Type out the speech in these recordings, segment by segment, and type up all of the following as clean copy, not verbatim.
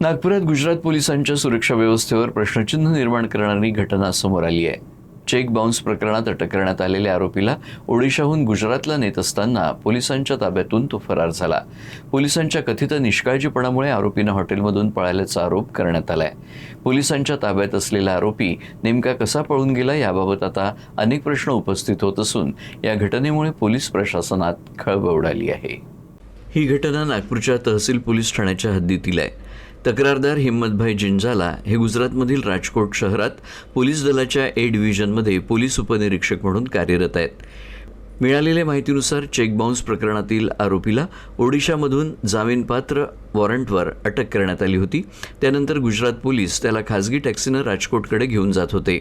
नागपुरात गुजरात पोलिसांच्या सुरक्षा व्यवस्थेवर प्रश्नचिन्ह निर्माण करणारी घटना समोर आली आहे। चेक बाउन्स प्रकरणात अटक करण्यात आलेल्या आरोपीला ओडिशाहून गुजरातला नेत असताना पोलिसांच्या ताब्यातून तो फरार झाला। पोलिसांच्या कथित निष्काळजीपणामुळे आरोपीनं हॉटेलमधून पळाल्याचा आरोप करण्यात आलाय। पोलिसांच्या ताब्यात असलेला आरोपी नेमका कसा पळून गेला याबाबत आता अनेक प्रश्न उपस्थित होत असून या घटनेमुळे पोलीस प्रशासनात खळबळ उडाली आहे। ही घटना नागपूरच्या तहसील पोलीस ठाण्याच्या हद्दीतील आहे। तक्रारदार हिम्मतभाई जिंजाला हे गुजरातमधील राजकोट शहरात पोलीस दलाच्या ए डिव्हिजनमध्ये पोलीस उपनिरीक्षक म्हणून कार्यरत आहेत। मिळालेल्या माहितीनुसार चेक बाउन्स प्रकरणातील आरोपीला ओडिशामधून जामीनपात्र वॉरंटवर अटक करण्यात आली होती। त्यानंतर गुजरात पोलीस त्याला खासगी टॅक्सीनं राजकोटकडे घेऊन जात होते।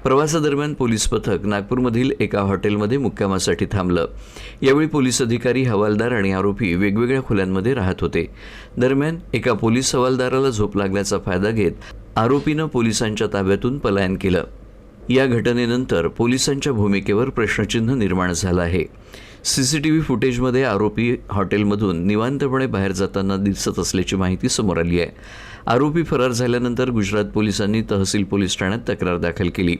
प्रवासादरम्यान पोलीस पथक नागपूरमधील एका हॉटेलमध्ये मुक्कामासाठी थांबलं। यावेळी पोलीस अधिकारी, हवालदार आणि आरोपी वेगवेगळ्या खोल्यांमध्ये राहत होते। दरम्यान एका पोलीस हवालदाराला झोप लागल्याचा फायदा घेत आरोपीनं पोलिसांच्या ताब्यातून पलायन केलं। या घटनेनंतर पोलिसांच्या भूमिकेवर प्रश्नचिन्ह निर्माण झालं आहे। सीसीटीव्ही फुटेजमध्ये आरोपी हॉटेलमधून निवांतपणे बाहेर जाताना दिसत असल्याची माहिती समोर आली आहे। आरोपी फरार झाल्यानंतर गुजरात पोलिसांनी तहसील पोलीस ठाण्यात तक्रार दाखल केली।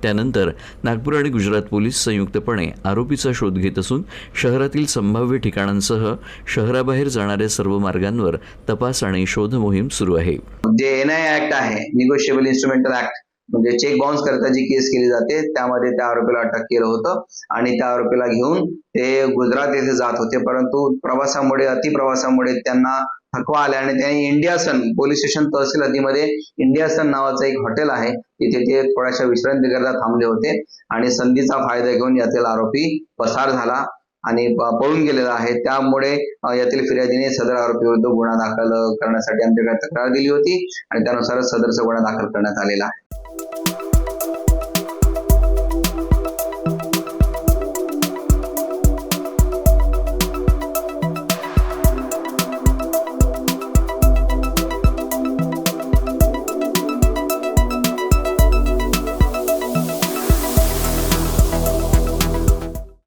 त्यानंतर नागपूर आणि गुजरात पोलीस संयुक्तपणे आरोपीचा शोध घेत असून शहरातील संभाव्य ठिकाणांसह शहराबाहेर जाणाऱ्या सर्व मार्गांवर तपास आणि शोध मोहीम सुरू आहे। जे एनआय ऍक्ट आहे, निगोशिएबल इन्स्ट्रुमेंटल ऍक्ट, म्हणजे चेक बाउन्स करता जी केस केली जाते त्यामध्ये त्या आरोपीला अटक केलं होतं आणि त्या आरोपीला घेऊन ते गुजरात येथे जात होते। परंतु प्रवासामुळे, अतिप्रवासामुळे त्यांना थकवा आल्याने त्यांनी इंडियासन पोलीस स्टेशन तहसील हद्दीमध्ये इंडियासन नावाचं एक हॉटेल आहे, तिथे ते थोड्याशा विश्रांतीकरता थांबले होते आणि संधीचा फायदा घेऊन यातील आरोपी पसार झाला आणि पळून गेलेला आहे। त्यामुळे यातील फिर्यादीने सदर आरोपी विरुद्ध गुन्हा दाखल करण्यासाठी आमच्याकडे तक्रार दिली होती आणि त्यानुसार सदरचा गुन्हा दाखल करण्यात आलेला आहे।